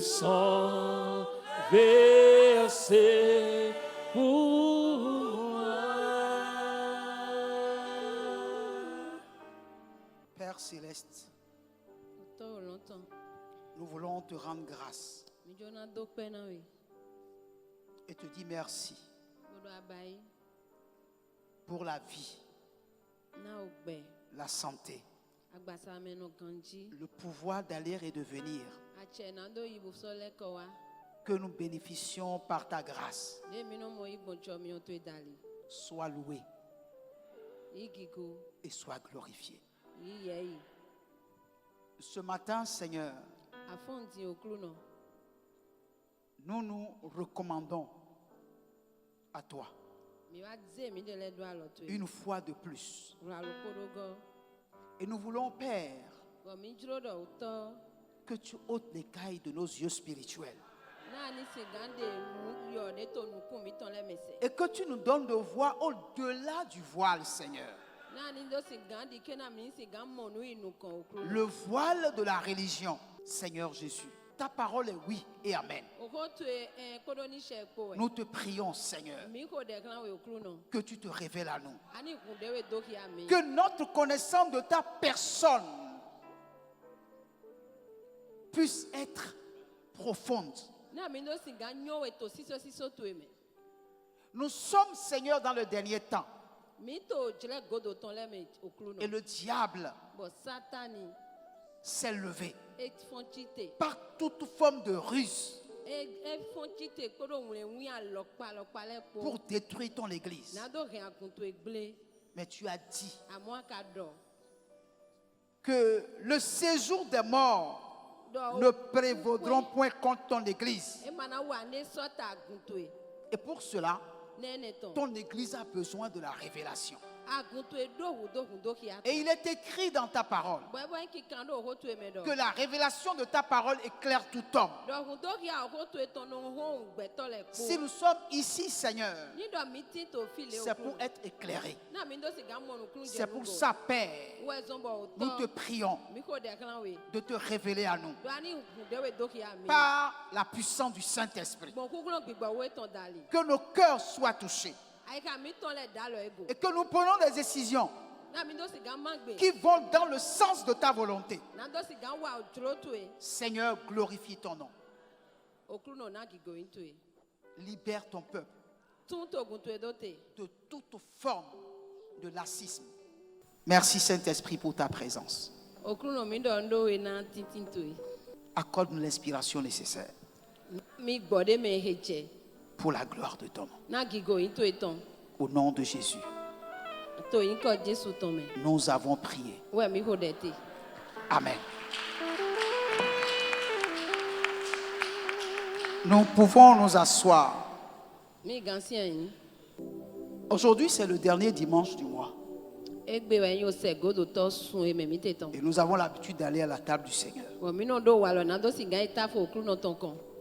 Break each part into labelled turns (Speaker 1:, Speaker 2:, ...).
Speaker 1: le sang versé pour moi.
Speaker 2: Père Céleste, nous voulons te rendre grâce et te dire merci pour la vie, la santé, le pouvoir d'aller et de venir que nous bénéficions par ta grâce. Sois loué et sois glorifié. Ce matin, Seigneur, nous nous recommandons à toi une fois de plus. Et nous voulons, Père, que tu ôtes les cailles de nos yeux spirituels et que tu nous donnes de voir au-delà du voile, Seigneur. Le voile de la religion, Seigneur Jésus. Ta parole est oui et amen. Nous te prions, Seigneur, que tu te révèles à nous. Que notre connaissance de ta personne puisse être profonde. Nous sommes, Seigneur, dans le dernier temps. Et le diable s'est levé par toute forme de ruse pour détruire ton église. Mais tu as dit que le séjour des morts ne prévaudront point contre ton église. Et pour cela, ton église a besoin de la révélation. Et il est écrit dans ta parole que la révélation de ta parole éclaire tout homme. Si nous sommes ici, Seigneur, c'est pour être éclairés. C'est pour ça, Père, nous te prions de te révéler à nous par la puissance du Saint-Esprit. Que nos cœurs soient touchés et que nous prenons des décisions qui vont dans le sens de ta volonté. Seigneur, glorifie ton nom. Libère ton peuple de toute forme de lassisme. Merci Saint-Esprit pour ta présence. Accorde-nous l'inspiration nécessaire pour la gloire de ton nom. Au nom de Jésus, nous avons prié. Amen. Nous pouvons nous asseoir. Aujourd'hui, c'est le dernier dimanche du mois. Et nous avons l'habitude d'aller à la table du Seigneur.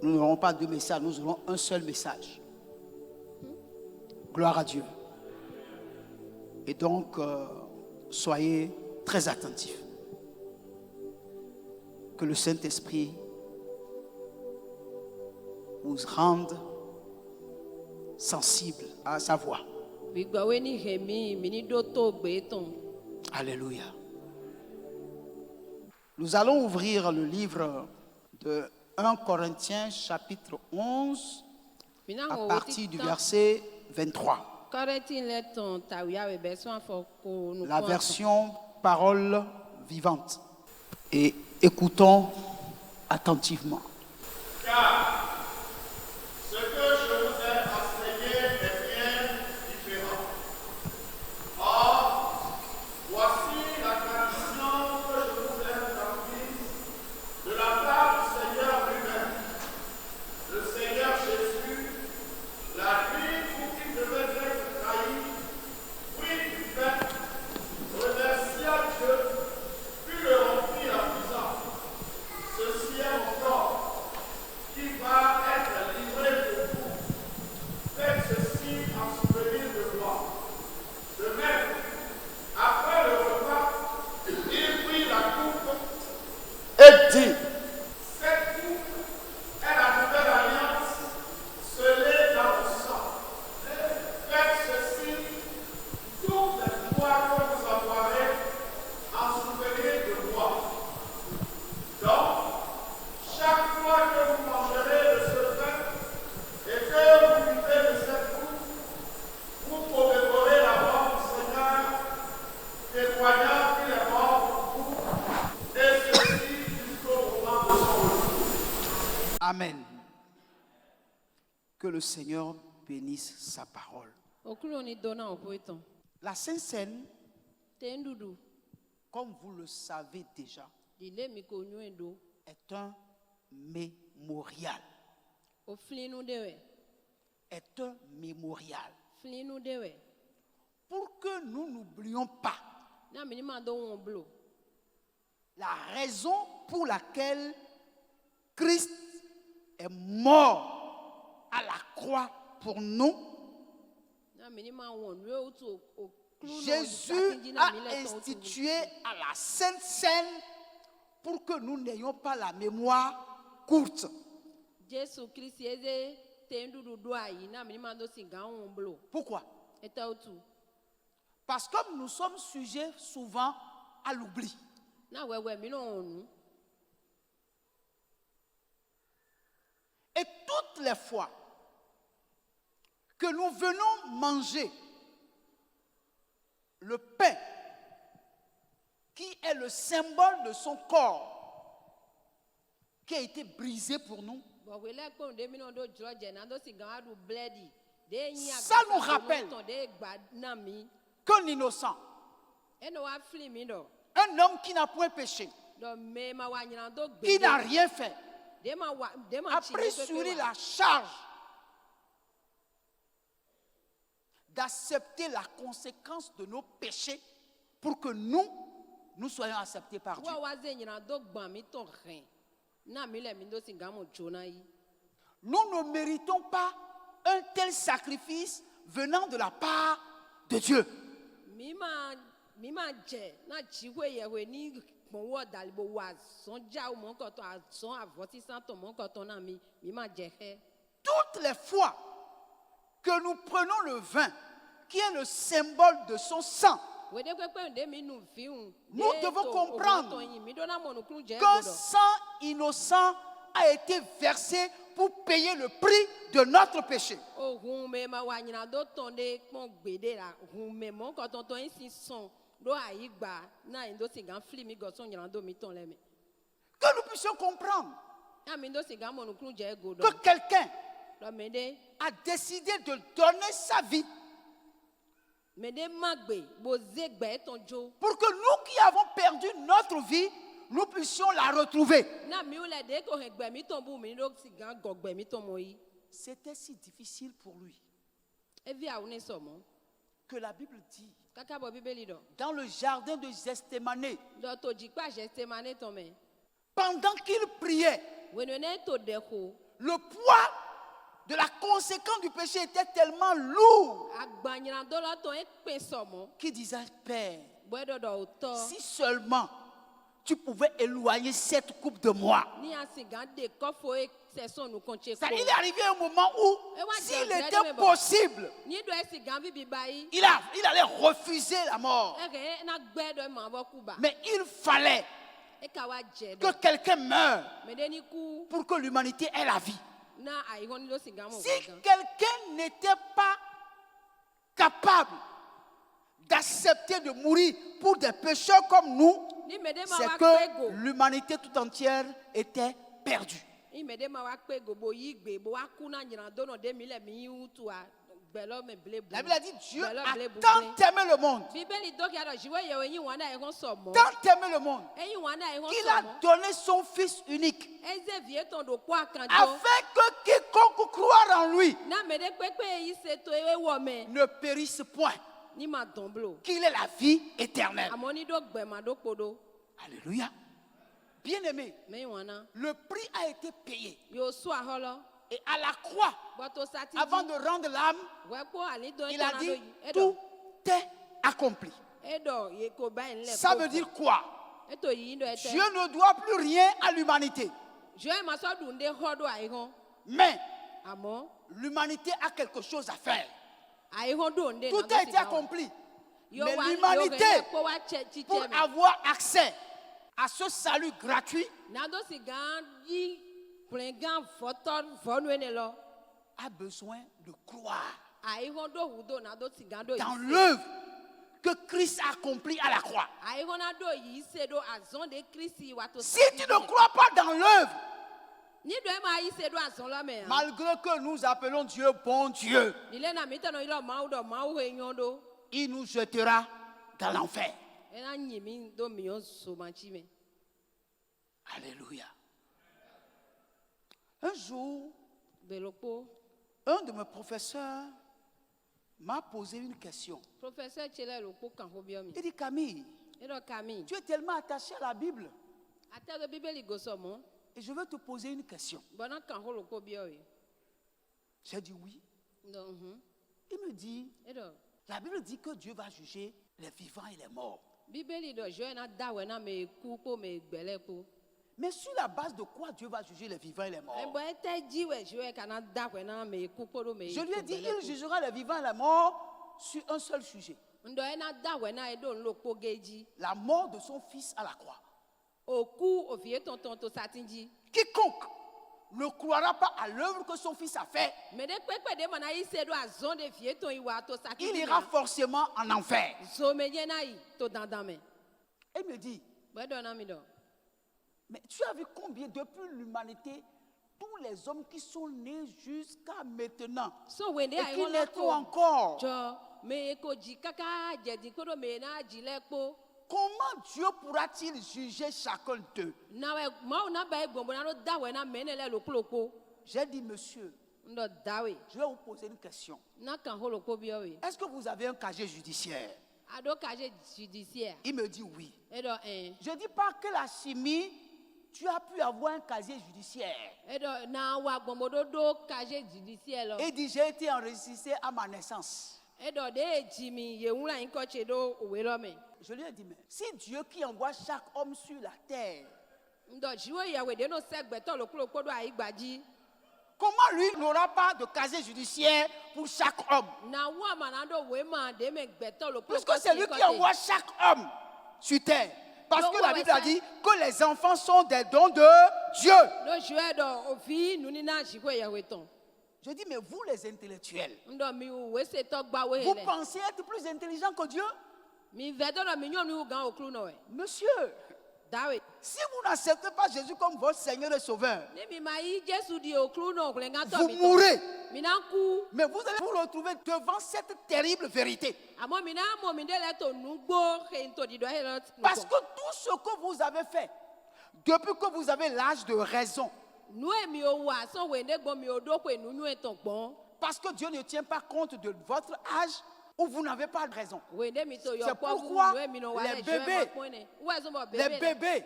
Speaker 2: Nous n'aurons pas deux messages, nous aurons un seul message. Gloire à Dieu. Et donc, soyez très attentifs. Que le Saint-Esprit vous rende sensible à sa voix. Alléluia. Nous allons ouvrir le livre de 1 Corinthiens chapitre 11 à partir du verset 23. La version parole vivante. Et écoutons attentivement.
Speaker 3: Car ce que je vous ai enseigné est bien différent. Or, voici la tradition que je vous ai transmise de la part du Seigneur lui-même. Le Seigneur Jésus, la nuit où il devait être trahi, prit du pain, remercia Dieu, puis le rompit en disant: ceci est mon corps,
Speaker 2: Amen. Que le Seigneur bénisse sa parole. La Sainte Seine, comme vous le savez déjà, est un mémorial. Est un mémorial. Pour que nous n'oublions pas la raison pour laquelle Christ est mort à la croix pour nous, Jésus a institué à la Sainte Seine pour que nous n'ayons pas la mémoire courte. Pourquoi? Parce que nous sommes sujets souvent à l'oubli. Et toutes les fois que nous venons manger le pain qui est le symbole de son corps qui a été brisé pour nous, ça nous rappelle qu'un innocent, un homme qui n'a point péché, qui n'a rien fait, a pris sur lui la charge d'accepter la conséquence de nos péchés pour que nous soyons acceptés par Dieu. Nous ne méritons pas un tel sacrifice venant de la part de Dieu. Toutes les fois que nous prenons le vin, qui est le symbole de son sang, nous devons comprendre qu'un sang innocent a été versé pour payer le prix de notre péché. Que nous puissions comprendre que quelqu'un a décidé de donner sa vie pour que nous qui avons perdu notre vie, nous puissions la retrouver. C'était si difficile pour lui que la Bible dit dans le jardin de Gethsémani, pendant qu'il priait, le poids de la conséquence du péché était tellement lourd qu'il disait: Père, si seulement tu pouvais éloigner cette coupe de moi. Ça, il est arrivé un moment où, s'il était possible, il allait refuser la mort. Mais il fallait que quelqu'un meure pour que l'humanité ait la vie. Si quelqu'un n'était pas capable d'accepter de mourir pour des pécheurs comme nous, c'est que l'humanité tout entière était perdue. La Bible a dit: Dieu a tant aimé le monde, tant aimé le monde, qu'il a donné son Fils unique, afin que quiconque croit en lui ne périsse point, qu'il ait la vie éternelle. Alléluia. Bien-aimé, le prix a été payé. Et à la croix, avant de rendre l'âme, il a dit: tout est accompli. Ça veut dire quoi? Dieu ne doit plus rien à l'humanité. Mais l'humanité a quelque chose à faire. Tout a été accompli. Mais l'humanité, pour avoir accès à ce salut gratuit, a besoin de croire dans l'œuvre que Christ a accomplie à la croix. Si tu ne crois pas dans l'œuvre Malgré que nous appelons Dieu bon Dieu, il nous jettera dans l'enfer. Alléluia. Un jour, un de mes professeurs m'a posé une question. Il dit, Camille, tu es tellement attaché à la Bible. Et je veux te poser une question. J'ai dit oui. Il me dit, la Bible dit que Dieu va juger les vivants et les morts. Mais sur la base de quoi Dieu va juger les vivants et les morts? Je lui ai dit, il jugera les vivants et les morts sur un seul sujet. La mort de son fils à la croix. Quiconque ne croira pas à l'œuvre que son fils a fait, il ira forcément en enfer. Il me dit, mais tu as vu combien depuis l'humanité, tous les hommes qui sont nés jusqu'à maintenant et qui naîtront encore, comment Dieu pourra-t-il juger chacun d'eux? J'ai dit, monsieur, je vais vous poser une question. Est-ce que vous avez un casier judiciaire? Il me dit oui. Je dis pas que la chimie, tu as pu avoir un casier judiciaire. Il dit, j'ai été enregistré à ma naissance. Je lui ai dit, mais si Dieu qui envoie chaque homme sur la terre, comment lui n'aura pas de casier judiciaire pour chaque homme? Puisque c'est lui qui envoie chaque homme sur terre. Parce que la Bible a dit que les enfants sont des dons de Dieu. Je dis, mais vous les intellectuels, vous pensez être plus intelligent que Dieu? Monsieur, si vous n'acceptez pas Jésus comme votre Seigneur et Sauveur, vous mourrez. Mais vous allez vous retrouver devant cette terrible vérité. Parce que tout ce que vous avez fait, depuis que vous avez l'âge de raison, parce que Dieu ne tient pas compte de votre âge, ou vous n'avez pas de raison. C'est pourquoi les bébés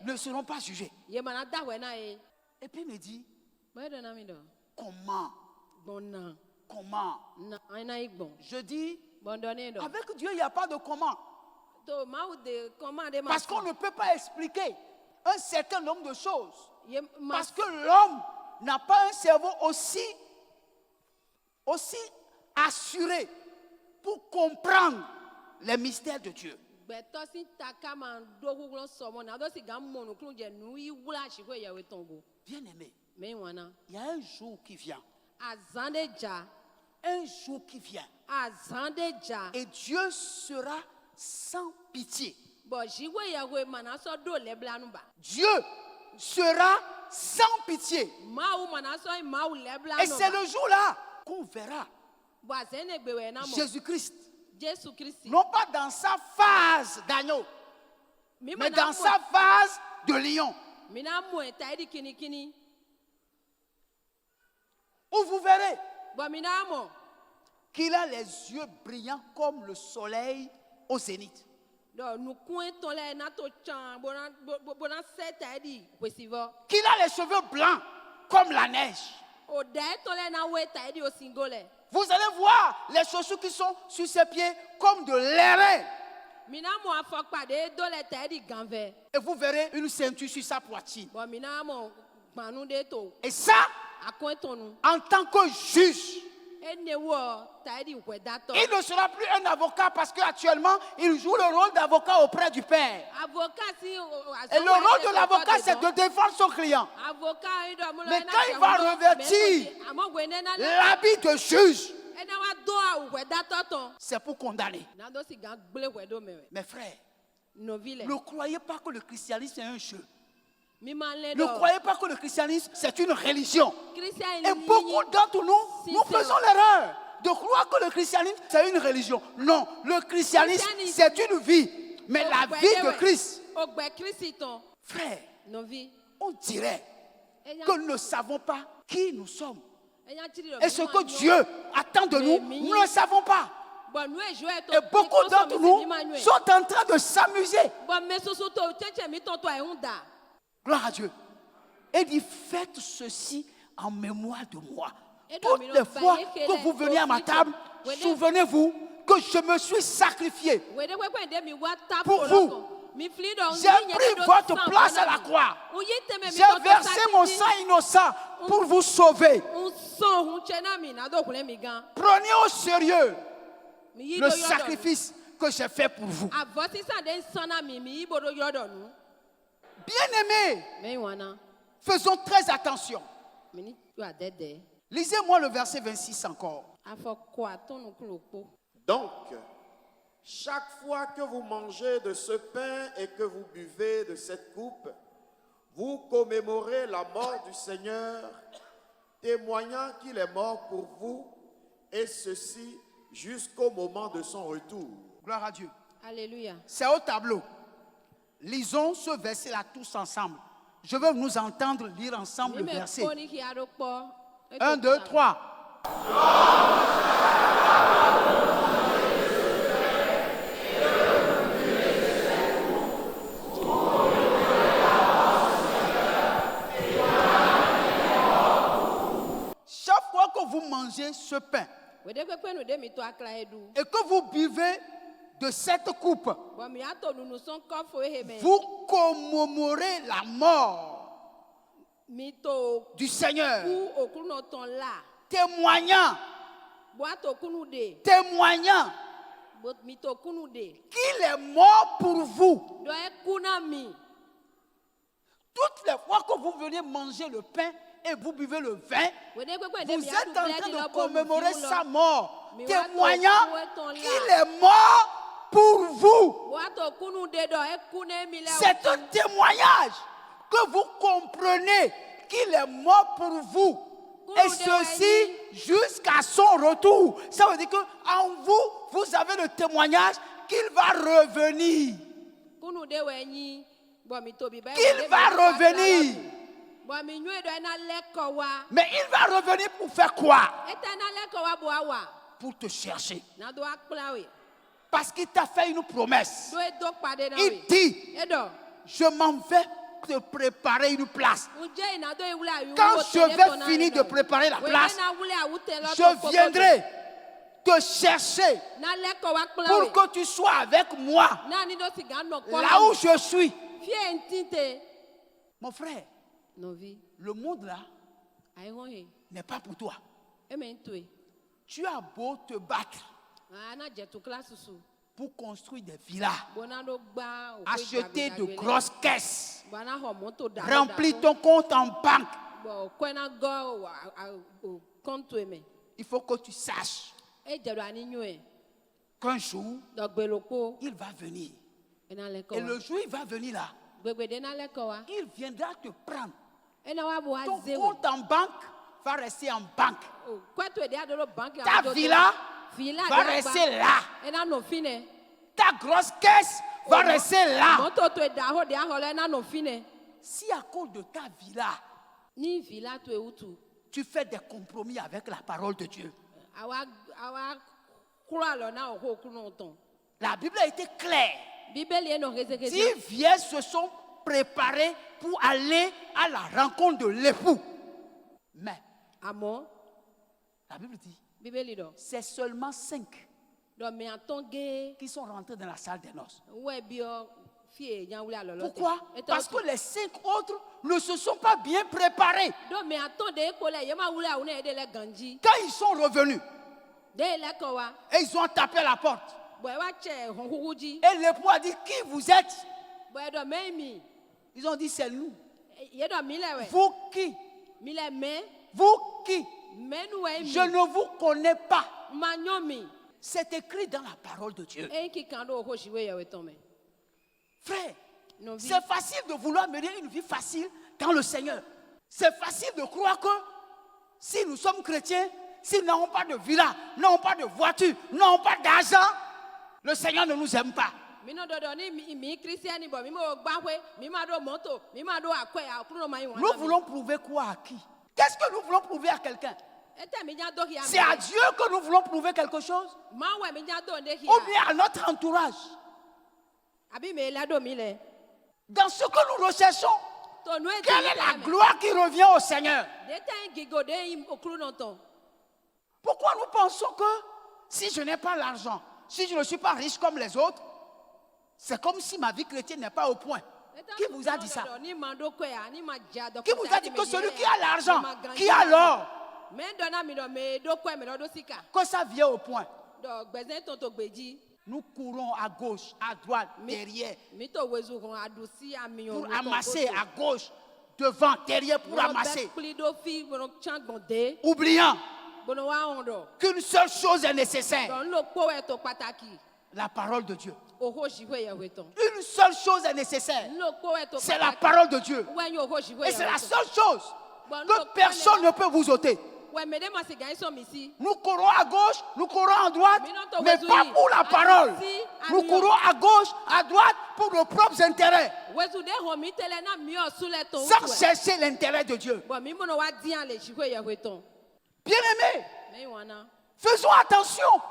Speaker 2: ne seront pas jugés. Et puis il me dit, comment? Je dis, avec Dieu, il n'y a pas de comment. Parce qu'on ne peut pas expliquer un certain nombre de choses. Parce que l'homme n'a pas un cerveau aussi assuré pour comprendre les mystères de Dieu. Bien-aimé, il y a un jour qui vient. Un jour qui vient. Et Dieu sera sans pitié. Dieu sera sans pitié. Et c'est le jour-là qu'on verra Jésus-Christ. Non pas dans sa phase d'agneau, mais dans sa phase de lion. Où vous verrez qu'il a les yeux brillants comme le soleil au zénith. Qu'il a les cheveux blancs comme la neige. Vous allez voir les chaussures qui sont sur ses pieds comme de l'airain. Et vous verrez une ceinture sur sa poitrine. Et ça, en tant que juge, il ne sera plus un avocat parce qu'actuellement, il joue le rôle d'avocat auprès du Père. Et le rôle de l'avocat, c'est de défendre son client. Mais quand il va revêtir l'habit de juge, c'est pour condamner. Mes frères, ne croyez pas que le christianisme est un jeu. Ne croyez pas que le christianisme, c'est une religion. Et beaucoup d'entre nous, nous faisons l'erreur de croire que le christianisme, c'est une religion. Non, le christianisme, c'est une vie. Mais la vie de Christ, frère, on dirait que nous ne savons pas qui nous sommes. Et ce que Dieu attend de nous, nous ne le savons pas. Et beaucoup d'entre nous sont en train de s'amuser. Gloire à Dieu. Et dit, faites ceci en mémoire de moi. Toutes les fois que vous venez à ma table, souvenez-vous que je me suis sacrifié pour vous. J'ai pris votre place à la croix. J'ai versé mon sang innocent pour vous sauver. Prenez au sérieux le sacrifice que j'ai fait pour vous. Bien-aimés, faisons très attention. Lisez-moi le verset 26 encore.
Speaker 3: Donc, chaque fois que vous mangez de ce pain et que vous buvez de cette coupe, vous commémorez la mort du Seigneur, témoignant qu'il est mort pour vous, et ceci jusqu'au moment de son retour.
Speaker 2: Gloire à Dieu.
Speaker 4: Alléluia.
Speaker 2: C'est au tableau. Lisons ce verset-là tous ensemble. Je veux nous entendre lire ensemble le verset. 1, 2, 3. Chaque fois que vous mangez ce pain et que vous buvez de cette coupe, vous commémorez la mort du Seigneur, témoignant qu'il est mort pour vous. Toutes les fois que vous venez manger le pain et vous buvez le vin, vous êtes en train de commémorer sa mort, témoignant qu'il est mort pour vous. C'est un témoignage que vous comprenez qu'il est mort pour vous. Et ceci jusqu'à son retour. Ça veut dire qu'en vous, vous avez le témoignage qu'il va revenir. Qu'il va revenir. Mais il va revenir pour faire quoi? Pour te chercher. Parce qu'il t'a fait une promesse. Il dit, je m'en vais te préparer une place. Quand je vais finir de préparer la place, je viendrai te chercher pour que tu sois avec moi là où je suis. Mon frère, le monde là n'est pas pour toi. Tu as beau te battre pour construire des villas, acheter de grosses caisses, remplir ton compte en banque. Il faut que tu saches qu'un jour, il va venir. Et le jour où il va venir là, il viendra te prendre. Ton compte en banque va rester en banque. Ta villa va rester là. Ta grosse caisse va rester là. Si à cause de ta villa, tu fais des compromis avec la parole de Dieu, la Bible a été claire. 10 vierges se sont préparées pour aller à la rencontre de l'époux. Mais la Bible dit, c'est seulement 5 qui sont rentrés dans la salle des noces. Pourquoi? Parce que les 5 autres ne se sont pas bien préparés. Quand ils sont revenus, et ils ont tapé à la porte, et l'époux a dit, qui vous êtes? Ils ont dit, c'est nous. Vous qui? Vous qui? Je ne vous connais pas. C'est écrit dans la parole de Dieu. Frère, C'est facile de vouloir mener une vie facile dans le Seigneur. C'est facile de croire que si nous sommes chrétiens, s'ils n'ont pas de villa, n'ont pas de voiture, n'ont pas d'argent, le Seigneur ne nous aime pas. Nous voulons prouver quoi à qui? Qu'est-ce que nous voulons prouver à quelqu'un? C'est à Dieu que nous voulons prouver quelque chose? Ou bien à notre entourage? Dans ce que nous recherchons, quelle est la gloire qui revient au Seigneur? Pourquoi nous pensons que si je n'ai pas l'argent, si je ne suis pas riche comme les autres, c'est comme si ma vie chrétienne n'est pas au point? Qui vous a dit ça? Qui vous a dit que celui qui a l'argent, qui a l'or, que ça vient au point? Nous courons à gauche, à droite, derrière, pour amasser à gauche, devant, derrière, pour amasser. Oubliant qu'une seule chose est nécessaire: la parole de Dieu. Une seule chose est nécessaire, c'est la parole de Dieu. Et c'est la seule chose que personne ne peut vous ôter. Nous courons à gauche, nous courons à droite, mais pas pour la parole. Nous courons à gauche, à droite pour nos propres intérêts, sans chercher l'intérêt de Dieu. Bien-aimés, faisons attention.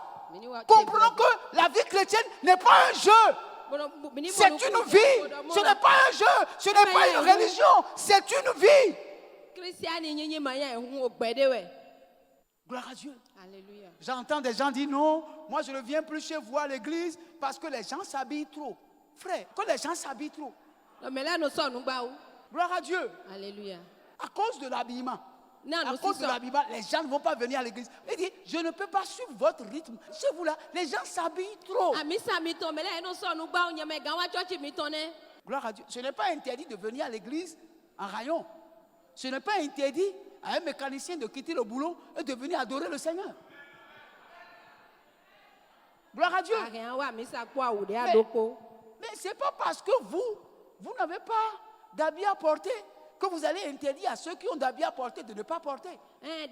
Speaker 2: Comprenons que la vie chrétienne n'est pas un jeu. C'est une vie. Ce n'est pas un jeu. Ce n'est pas une religion. C'est une vie. Gloire à Dieu.
Speaker 1: Alléluia.
Speaker 2: J'entends des gens dire non, moi je ne viens plus chez vous à l'église parce que les gens s'habillent trop. Frère, que les gens s'habillent trop. Gloire à Dieu.
Speaker 1: Alléluia.
Speaker 2: À cause de l'habillement. À cause de l'habillement, les gens ne vont pas venir à l'église. Il dit, je ne peux pas suivre votre rythme. Chez vous là, les gens s'habillent trop. Gloire à Dieu. Ce n'est pas interdit de venir à l'église en rayon. Ce n'est pas interdit à un mécanicien de quitter le boulot et de venir adorer le Seigneur. Gloire à Dieu. Mais ce n'est pas parce que vous n'avez pas d'habits à porter que vous allez interdire à ceux qui ont d'habits à porter de ne pas porter. Un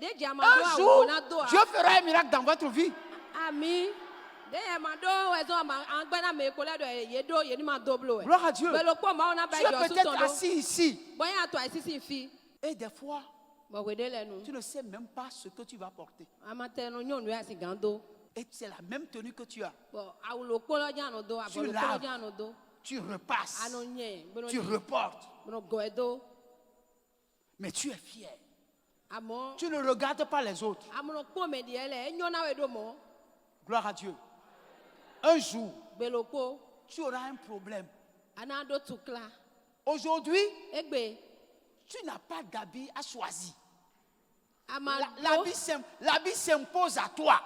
Speaker 2: jour, Dieu fera un miracle dans votre vie.
Speaker 1: Amen.
Speaker 2: Gloire à Dieu. Tu es peut-être assis ici. Et des fois, tu ne sais même pas ce que tu vas porter. Et c'est la même tenue que tu as. Tu laves, tu repasses, tu reportes. Mais tu es fier. Tu ne regardes pas les autres. Gloire à Dieu. Un jour, tu auras un problème. Aujourd'hui, tu n'as pas d'habit à choisir. L'habit s'impose à toi.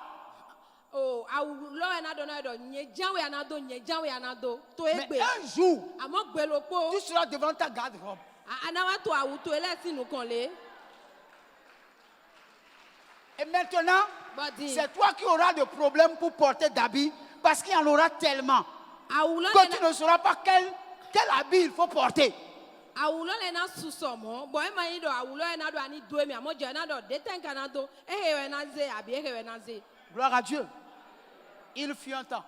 Speaker 2: Mais un jour, tu seras devant ta garde-robe. Et maintenant, c'est toi qui auras des problèmes pour porter d'habits parce qu'il y en aura tellement que tu ne sauras pas quel habit il faut porter. Gloire à Dieu. Il fut un temps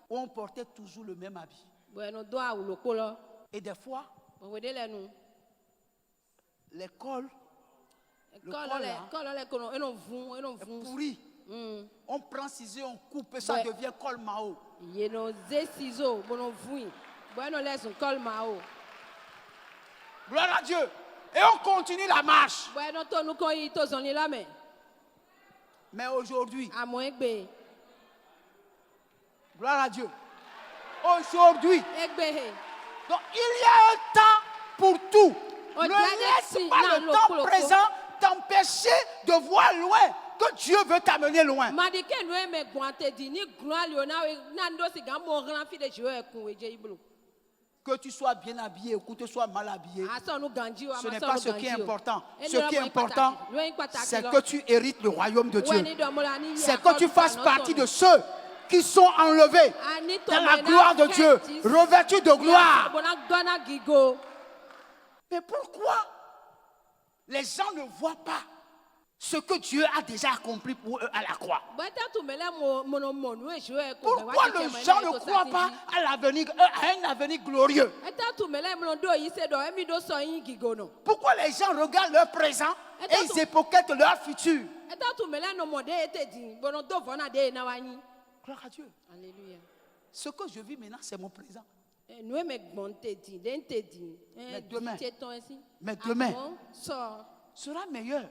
Speaker 2: où on portait toujours le même habit. Et des fois, l'école est pourri. On prend ciseaux, on coupe et ça devient col Mao. Gloire à Dieu. Et on continue la marche. Mais aujourd'hui, gloire à Dieu. Aujourd'hui, donc il y a un temps pour tout. Ne laisse pas le temps présent t'empêcher de voir loin, que Dieu veut t'amener loin. Que tu sois bien habillé ou que tu sois mal habillé, ce n'est pas ce qui est important. Ce qui est important, c'est que tu hérites le royaume de Dieu. C'est que tu fasses partie de ceux qui sont enlevés dans la gloire de Dieu, revêtus de gloire. Mais pourquoi les gens ne voient pas ce que Dieu a déjà accompli pour eux à la croix? Pourquoi les gens ne croient pas à l'avenir, à un avenir glorieux? Pourquoi les gens regardent leur présent et ils époquettent leur futur? Gloire à Dieu.
Speaker 1: Alléluia.
Speaker 2: Ce que je vis maintenant, c'est mon présent. Mais demain sera meilleur.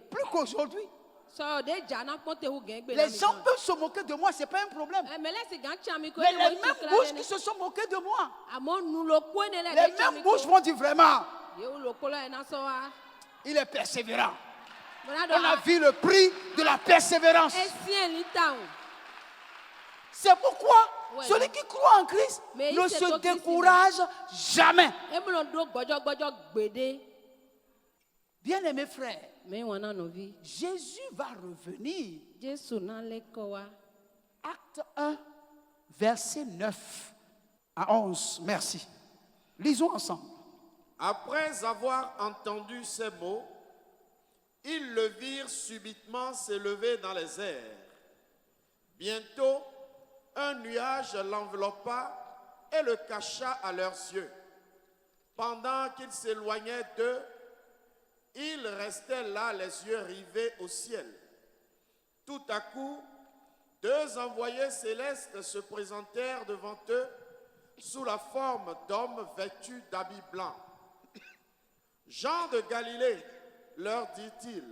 Speaker 2: Plus qu'aujourd'hui. Les gens peuvent se moquer de moi, ce n'est pas un problème. Mais les mêmes bouches qui se sont moquées de moi, les mêmes bouches vont dire vraiment, il est persévérant. On a vu le prix de la persévérance. C'est pourquoi celui qui croit en Christ ne se décourage jamais. Bien-aimés frères, Jésus va revenir. Acte 1, verset 9 à 11. Merci. Lisons ensemble.
Speaker 3: Après avoir entendu ces mots, ils le virent subitement s'élever dans les airs. Bientôt, un nuage l'enveloppa et le cacha à leurs yeux. Pendant qu'ils s'éloignaient d'eux, ils restaient là, les yeux rivés au ciel. Tout à coup, deux envoyés célestes se présentèrent devant eux sous la forme d'hommes vêtus d'habits blancs. Jean de Galilée, leur dit-il,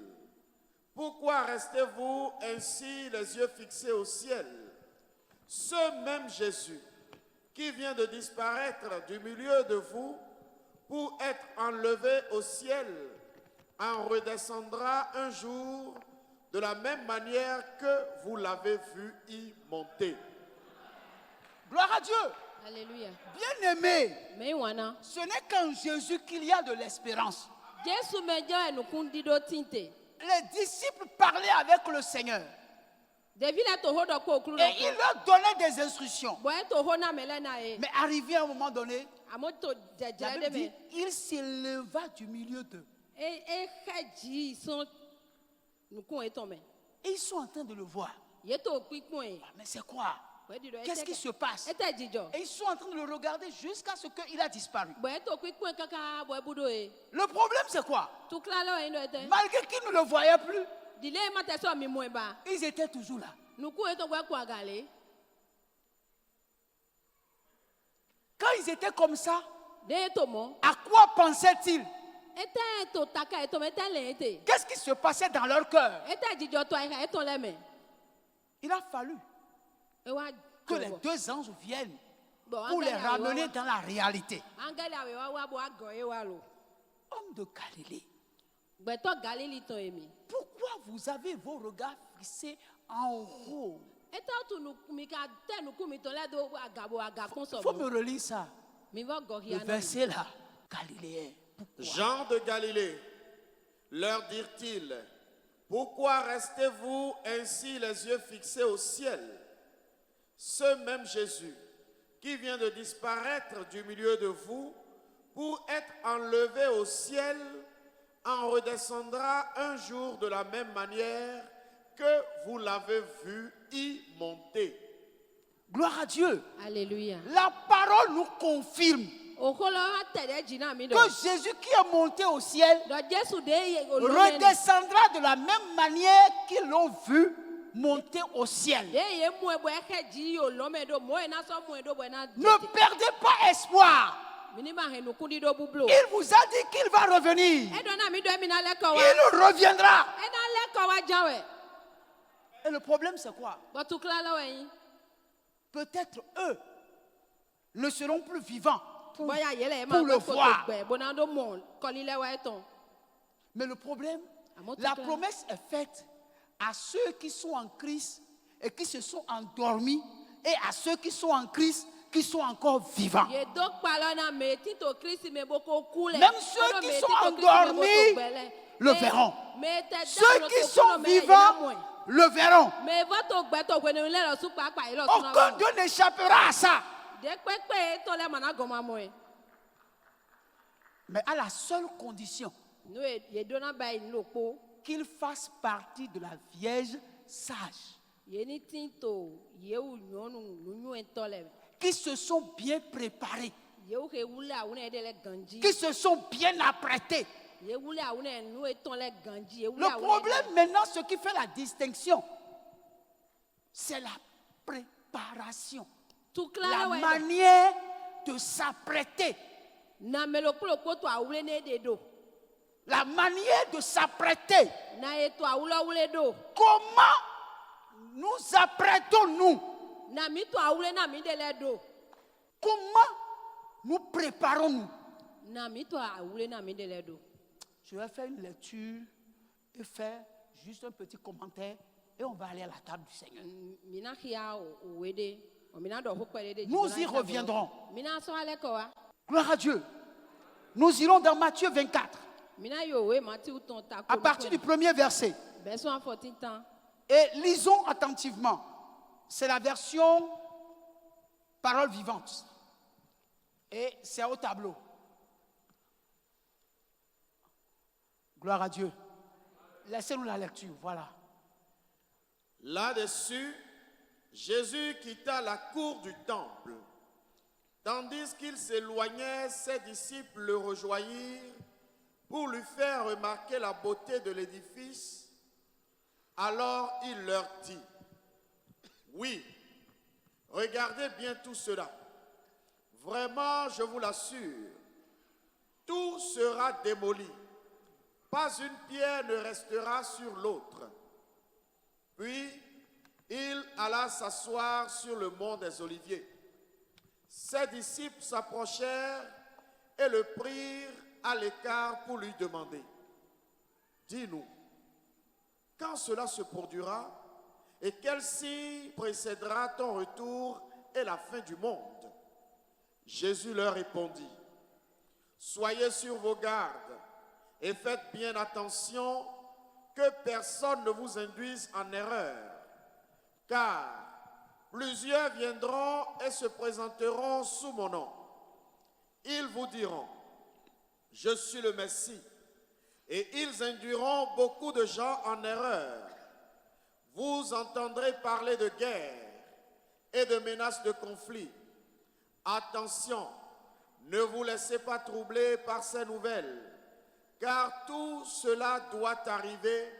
Speaker 3: pourquoi restez-vous ainsi les yeux fixés au ciel? Ce même Jésus qui vient de disparaître du milieu de vous pour être enlevé au ciel en redescendra un jour de la même manière que vous l'avez vu y monter.
Speaker 2: Gloire à Dieu.
Speaker 1: Alléluia.
Speaker 2: Bien-aimé, ce n'est qu'en Jésus qu'il y a de l'espérance. Les disciples parlaient avec le Seigneur. Et il leur donnait des instructions. Mais arrivé à un moment donné, la Bible dit, il s'éleva du milieu d'eux. Et ils sont en train de le voir. Mais c'est quoi? Qu'est-ce qui se passe? Et ils sont en train de le regarder jusqu'à ce qu'il a disparu. Le problème c'est quoi? Malgré qu'ils ne le voyaient plus, ils étaient toujours là. Quand ils étaient comme ça, à quoi pensaient-ils? Qu'est-ce qui se passait dans leur cœur? Il a fallu que les deux anges viennent pour les ramener dans la réalité. Homme de Galilée, pourquoi vous avez vos regards fixés en haut? Il faut me relire ça. Le verset là, Galiléen.
Speaker 3: Jean de Galilée, leur dirent-ils, pourquoi restez-vous ainsi les yeux fixés au ciel? Ce même Jésus qui vient de disparaître du milieu de vous pour être enlevé au ciel en redescendra un jour de la même manière que vous l'avez vu y monter.
Speaker 2: Gloire à Dieu.
Speaker 1: Alléluia.
Speaker 2: La parole nous confirme que Jésus qui est monté au ciel redescendra de la même manière qu'ils l'ont vu monter au ciel. Ne perdez pas espoir. Il vous a dit qu'il va revenir. Il reviendra. Et le problème c'est quoi? Peut-être eux ne seront plus vivants pour le voir. Mais le problème, la promesse est faite à ceux qui sont en Christ et qui se sont endormis et à ceux qui sont en Christ qui sont encore vivants. Même ceux qui sont endormis le verront. Ceux qui sont vivants le verront. Aucun Dieu n'échappera à ça. Mais à la seule condition qu'il fasse partie de la Vierge sage, qui se sont bien préparés, qui se sont bien apprêtés. Le problème maintenant, ce qui fait la distinction, c'est la préparation, la manière de s'apprêter. La manière de s'apprêter. Comment nous apprêtons-nous? Comment nous préparons-nous? Je vais faire une lecture et faire juste un petit commentaire et on va aller à la table du Seigneur. Nous y reviendrons. Gloire à Dieu. Nous irons dans Matthieu 24. À partir du premier verset. Et lisons attentivement. C'est la version parole vivante. Et c'est au tableau. Gloire à Dieu. Laissez-nous la lecture, voilà.
Speaker 3: Là-dessus, Jésus quitta la cour du temple. Tandis qu'il s'éloignait, ses disciples le rejoignirent pour lui faire remarquer la beauté de l'édifice. Alors il leur dit, « Oui, regardez bien tout cela. Vraiment, je vous l'assure, tout sera démoli. Pas une pierre ne restera sur l'autre. » Puis, il alla s'asseoir sur le mont des Oliviers. Ses disciples s'approchèrent et le prirent à l'écart pour lui demander, « Dis-nous, quand cela se produira et quel signe précédera ton retour et la fin du monde? » Jésus leur répondit, « Soyez sur vos gardes et faites bien attention que personne ne vous induise en erreur, car plusieurs viendront et se présenteront sous mon nom. Ils vous diront, « Je suis le Messie », et ils induiront beaucoup de gens en erreur. Vous entendrez parler de guerre et de menaces de conflit. Attention, ne vous laissez pas troubler par ces nouvelles, car tout cela doit arriver,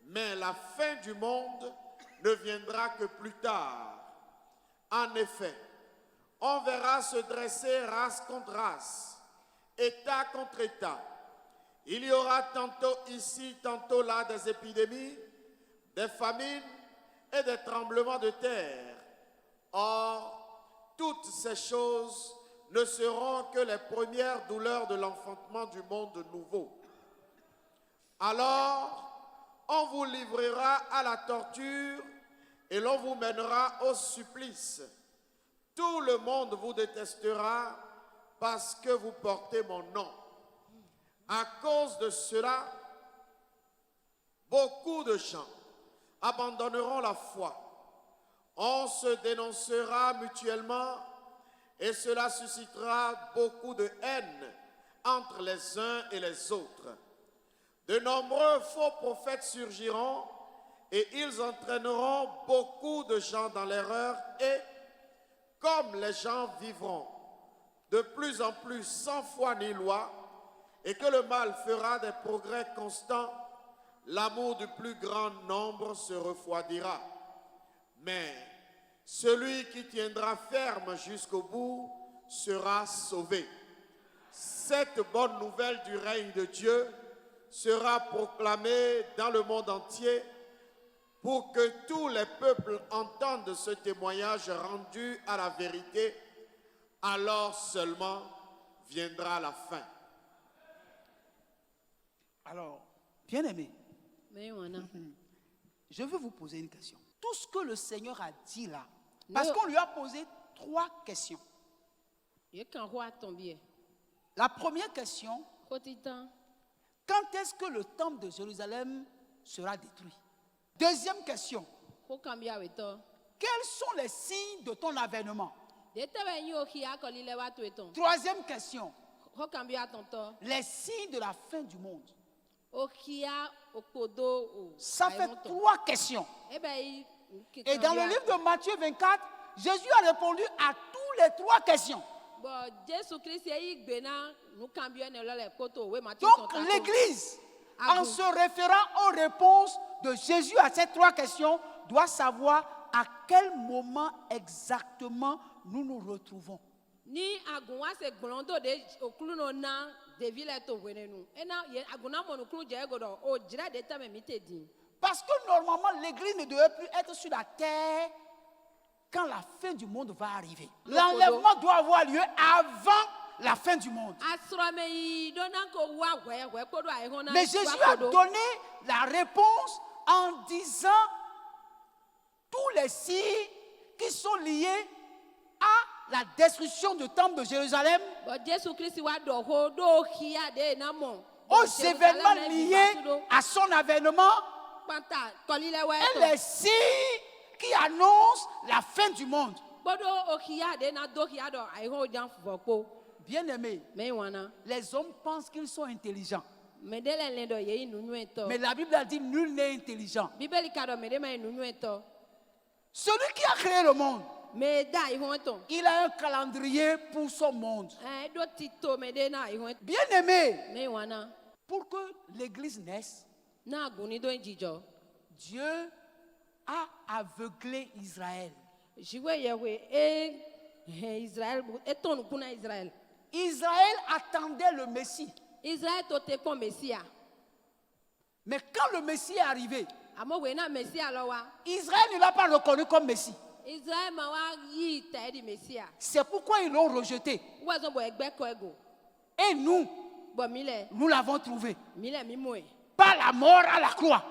Speaker 3: mais la fin du monde ne viendra que plus tard. En effet, on verra se dresser race contre race, État contre État. Il y aura tantôt ici, tantôt là des épidémies, des famines et des tremblements de terre. Or, toutes ces choses ne seront que les premières douleurs de l'enfantement du monde nouveau. Alors, on vous livrera à la torture et l'on vous mènera au supplice. Tout le monde vous détestera parce que vous portez mon nom. À cause de cela, beaucoup de gens abandonneront la foi. On se dénoncera mutuellement et cela suscitera beaucoup de haine entre les uns et les autres. De nombreux faux prophètes surgiront et ils entraîneront beaucoup de gens dans l'erreur et, comme les gens vivront de plus en plus sans foi ni loi et que le mal fera des progrès constants, l'amour du plus grand nombre se refroidira. Mais celui qui tiendra ferme jusqu'au bout sera sauvé. Cette bonne nouvelle du règne de Dieu sera proclamée dans le monde entier pour que tous les peuples entendent ce témoignage rendu à la vérité. Alors seulement viendra la fin.
Speaker 2: Alors, bien-aimés, je veux vous poser une question. Tout ce que le Seigneur a dit là, parce qu'on lui a posé 3 questions. La première question, quand est-ce que le temple de Jérusalem sera détruit? Deuxième question. Quels sont les signes de ton avènement? Troisième question. Les signes de la fin du monde. Ça fait 3 questions. Et dans le livre de Matthieu 24, Jésus a répondu à toutes les 3 questions. Donc l'Église, en se référant aux réponses de Jésus à ces 3 questions, doit savoir à quel moment exactement nous nous retrouvons. Parce que normalement, l'Église ne devait plus être sur la terre quand la fin du monde va arriver. L'enlèvement doit avoir lieu avant la fin du monde. Mais Jésus a donné la réponse en disant tous les signes qui sont liés à la destruction du temple de Jérusalem, aux événements liés à son avènement, et les signes qui annoncent la fin du monde. Bien-aimés, les hommes pensent qu'ils sont intelligents. Mais la Bible a dit nul n'est intelligent. Celui qui a créé le monde, il a un calendrier pour son monde. Bien-aimés, pour que l'Église naisse, Dieu a aveuglé Israël. Israël attendait le Messie. Mais quand le Messie est arrivé, Israël ne l'a pas reconnu comme Messie. C'est pourquoi ils l'ont rejeté. Et nous l'avons trouvé. Par la mort à la croix.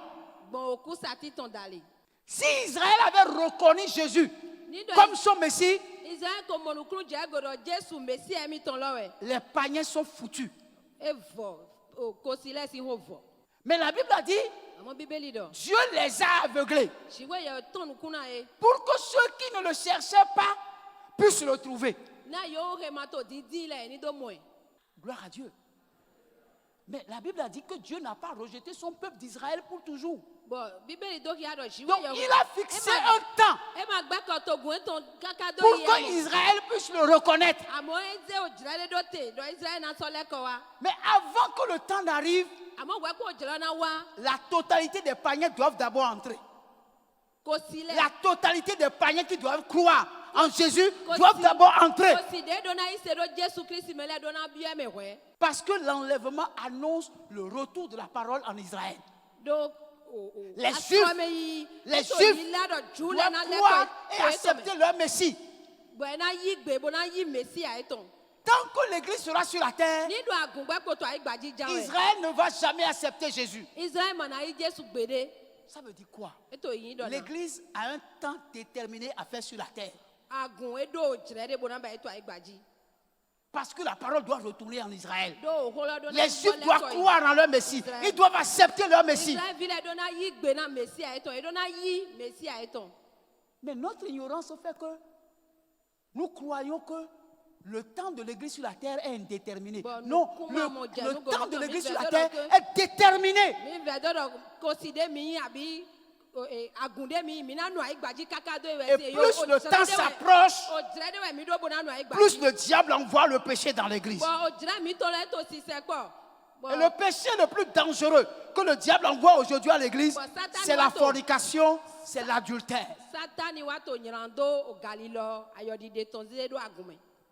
Speaker 2: Si Israël avait reconnu Jésus comme son Messie, les paniers sont foutus. Mais la Bible a dit, Dieu les a aveuglés pour que ceux qui ne le cherchaient pas puissent le trouver. Gloire à Dieu. Mais la Bible a dit que Dieu n'a pas rejeté son peuple d'Israël pour toujours. Donc il a fixé un temps pour que Israël puisse le reconnaître. Mais avant que le temps n'arrive, la totalité des païens doivent d'abord entrer. La totalité des païens qui doivent croire en Jésus doivent d'abord entrer. Parce que l'enlèvement annonce le retour de la parole en Israël. Les Juifs doivent croire et accepter leur Messie. Tant que l'Église sera sur la terre, Israël ne va jamais accepter Jésus. Ça veut dire quoi? L'Église a un temps déterminé à faire sur la terre. Parce que la parole doit retourner en Israël. Les Juifs doivent croire en leur Messie. Ils doivent accepter leur Messie. Mais notre ignorance fait que nous croyons que le temps de l'Église sur la terre est indéterminé. Non, le temps de l'Église sur la terre est déterminé. Et plus le temps s'approche, plus le diable envoie le péché dans l'Église. Et le péché le plus dangereux que le diable envoie aujourd'hui à l'Église, c'est la fornication, c'est l'adultère.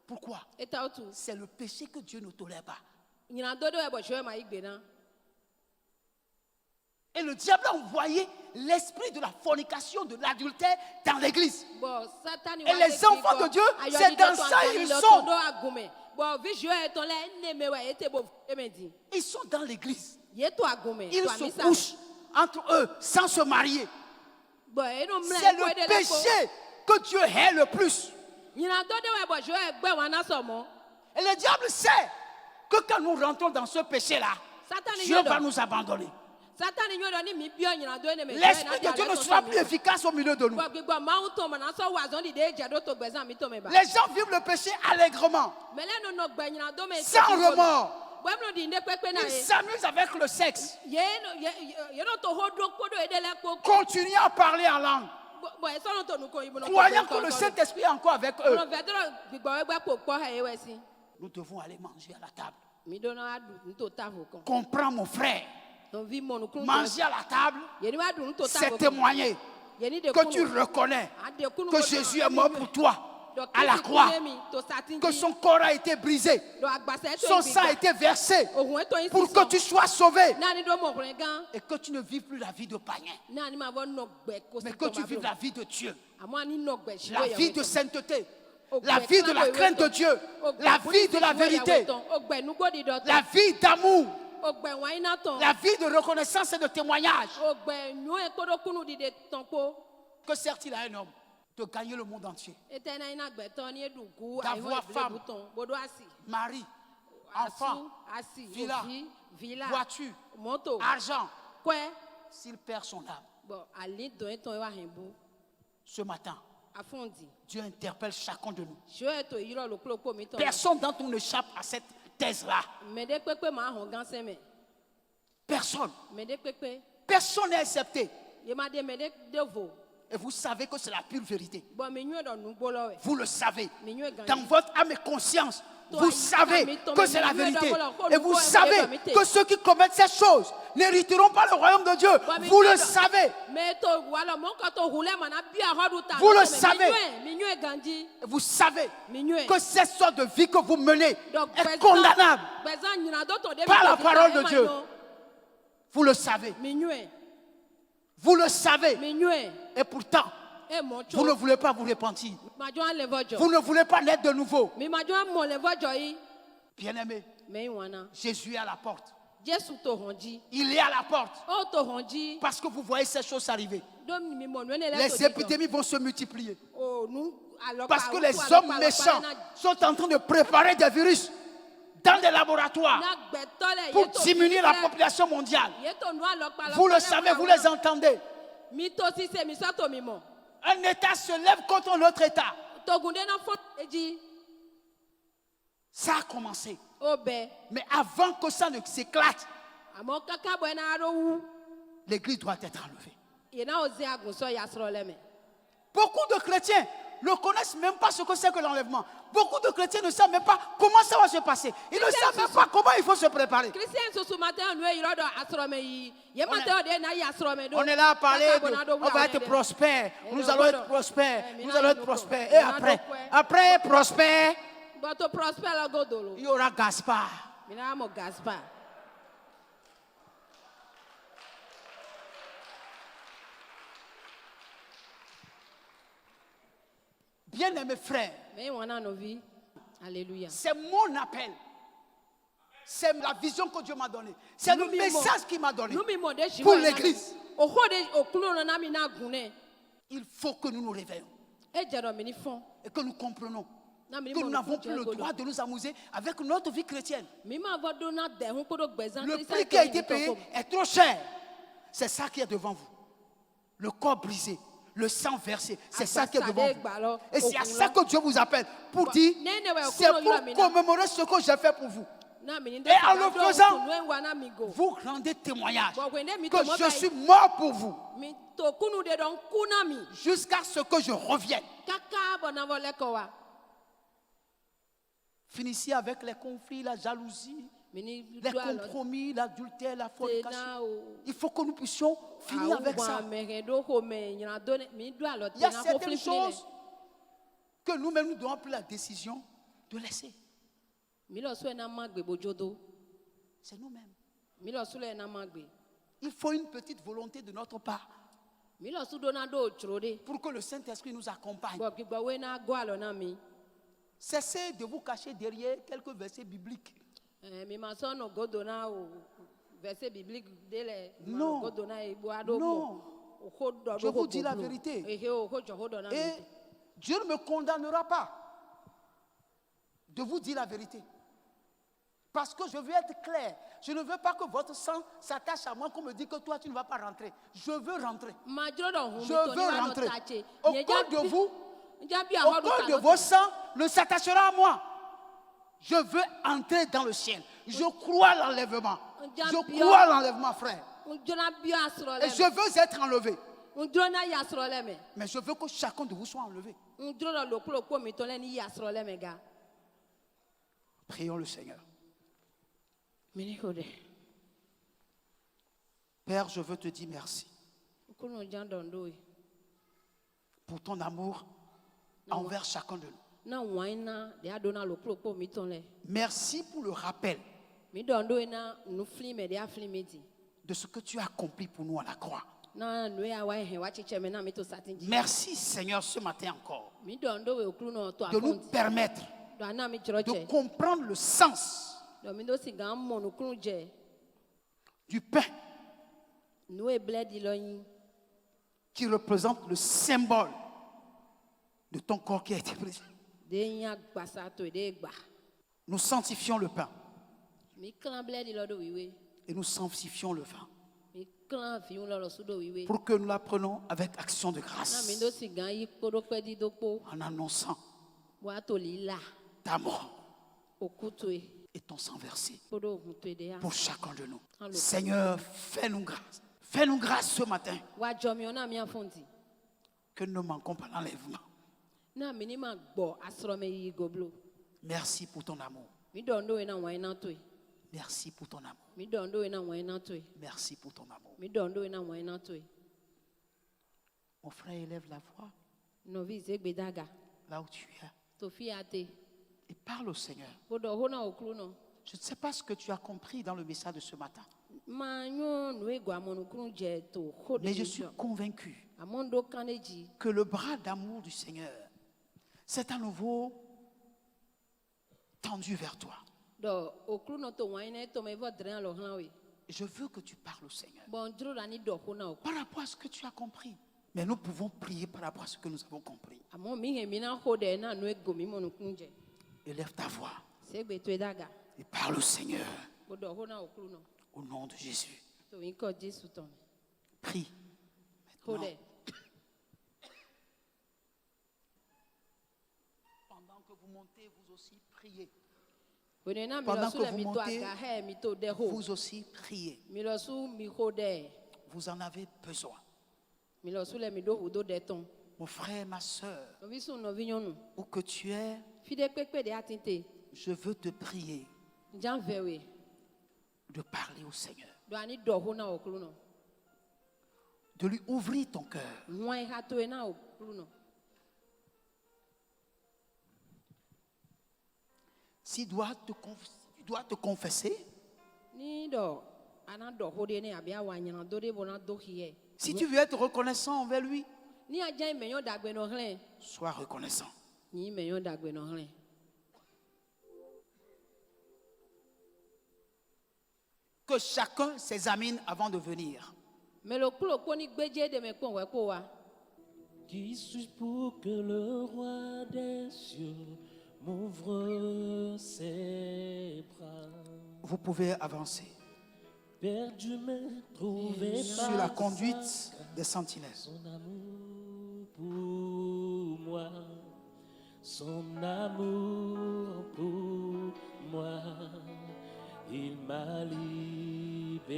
Speaker 2: Pourquoi? C'est le péché que Dieu ne tolère pas. Et le diable a envoyé l'esprit de la fornication, de l'adultère dans l'église. Et les enfants de Dieu, c'est dans ça qu'ils sont. Ils sont dans l'église. Ils se couchent entre eux sans se marier. C'est le péché que Dieu hait le plus. Et le diable sait que quand nous rentrons dans ce péché-là, Dieu va nous abandonner. L'Esprit de Dieu ne sera plus efficace au milieu de nous. Les gens vivent le péché allègrement, sans remords. Ils s'amusent avec le sexe. Continuez à parler en langue, croyant que le Saint-Esprit est encore avec eux. Nous devons aller manger à la table. Comprends, mon frère. Manger à la table, c'est témoigner que tu reconnais que Jésus est mort pour toi à la croix, que son corps a été brisé, son sang a été versé pour que tu sois sauvé et que tu ne vives plus la vie de païen, mais que tu vives la vie de Dieu, la vie de sainteté, la vie de la crainte de Dieu, la vie de la vérité, la vie d'amour, la vie de reconnaissance et de témoignage. Que sert-il à un homme de gagner le monde entier, d'avoir femme, mari, enfant, villa, voiture, argent, s'il perd son âme? Ce matin, Dieu interpelle chacun de nous. Personne d'entre nous n'échappe à cette thèse-là. Personne. Personne n'est accepté. Et vous savez que c'est la pure vérité. Vous le savez. Dans votre âme et conscience, vous savez que c'est la vérité. Et vous savez que ceux qui commettent ces choses n'hériteront pas le royaume de Dieu. Vous le savez. Vous le savez. Vous savez que cette sorte de vie que vous menez est condamnable par la parole de Dieu. Vous le savez. Vous le savez. Et pourtant, vous ne voulez pas vous repentir. Vous ne voulez pas naître de nouveau. Bien-aimé, Jésus est à la porte. Il est à la porte. Parce que vous voyez ces choses arriver. Les épidémies vont se multiplier. Parce que les hommes méchants sont en train de préparer des virus dans des laboratoires pour diminuer la population mondiale. Vous le savez, vous les entendez. Un État se lève contre l'autre État. Ça a commencé. Mais avant que ça ne s'éclate, l'Église doit être enlevée. Beaucoup de chrétiens ne connaissent même pas ce que c'est que l'enlèvement. Beaucoup de chrétiens ne savent même pas comment ça va se passer. Ils ne savent même pas comment il faut se préparer. On est là à parler, on va être prospère. Nous allons être prospères. Nous allons être prospères. Et après prospère, il y aura Gaspard. Bien-aimés frères, c'est mon appel. C'est la vision que Dieu m'a donnée. C'est le message qu'il m'a donné pour l'Église. Il faut que nous nous réveillons et que nous comprenions que nous n'avons plus le droit de nous amuser avec notre vie chrétienne. Le prix qui a été payé est trop cher. C'est ça qui est devant vous. Le corps brisé, le sang versé, c'est ça qui est devant vous. Et c'est à ça que Dieu vous appelle pour dire, c'est pour commémorer ce que j'ai fait pour vous. Et en le faisant, vous rendez témoignage que je suis mort pour vous jusqu'à ce que je revienne. Finissez avec les conflits, la jalousie, les compromis, l'adultère, la fornication. Il faut que nous puissions finir avec ça. Il y a certaines choses que nous-mêmes nous devons prendre la décision de laisser. C'est nous-mêmes. Il faut une petite volonté de notre part pour que le Saint-Esprit nous accompagne. Cessez de vous cacher derrière quelques versets bibliques. Non. Non. Je vous dis la vérité. Et Dieu ne me condamnera pas de vous dire la vérité. Parce que je veux être clair. Je ne veux pas que votre sang s'attache à moi, qu'on me dit que toi, tu ne vas pas rentrer. Je veux rentrer. Je veux rentrer. Aucun de vous, aucun de vos sangs ne s'attachera à moi. Je veux entrer dans le ciel. Je crois à l'enlèvement. Je crois à l'enlèvement, frère. Et je veux être enlevé. Mais je veux que chacun de vous soit enlevé. Prions le Seigneur. Père, je veux te dire merci pour ton amour envers chacun de nous. Merci pour le rappel de ce que tu as accompli pour nous à la croix. Merci Seigneur ce matin encore de nous permettre de comprendre le sens du pain qui représente le symbole de ton corps qui a été brisé. Nous sanctifions le pain et nous sanctifions le vin pour que nous l'apprenons avec action de grâce en annonçant ta mort et ton sang versé pour chacun de nous. Seigneur, fais-nous grâce. Fais-nous grâce ce matin que nous ne manquons pas l'enlèvement. Merci pour ton amour. Merci pour ton amour. Merci pour ton amour. Mon frère, élève la voix là où tu es et parle au Seigneur. Je ne sais pas ce que tu as compris dans le message de ce matin, mais je suis convaincu que le bras d'amour du Seigneur s'est à nouveau tendu vers toi. Je veux que tu parles au Seigneur par rapport à ce que tu as compris. Mais nous pouvons prier par rapport à ce que nous avons compris. Élève ta voix et parle au Seigneur au nom de Jésus. Prie maintenant. Pendant que vous montez, vous aussi priez. Pendant que vous montez, vous aussi priez. Vous en avez besoin. Mon frère, ma soeur, où que tu es, je veux te prier de parler au Seigneur, de lui ouvrir ton cœur. Si tu dois te confesser, si tu veux être reconnaissant envers lui, sois reconnaissant. Que chacun s'examine avant de venir.
Speaker 1: Qui suis-je pour que le roi des cieux m'ouvre ses bras?
Speaker 2: Vous pouvez avancer.
Speaker 1: Perdu mais trouvé
Speaker 2: sur la conduite des sentinelles.
Speaker 1: Son amour pour moi, son amour pour moi, il m'a libéré.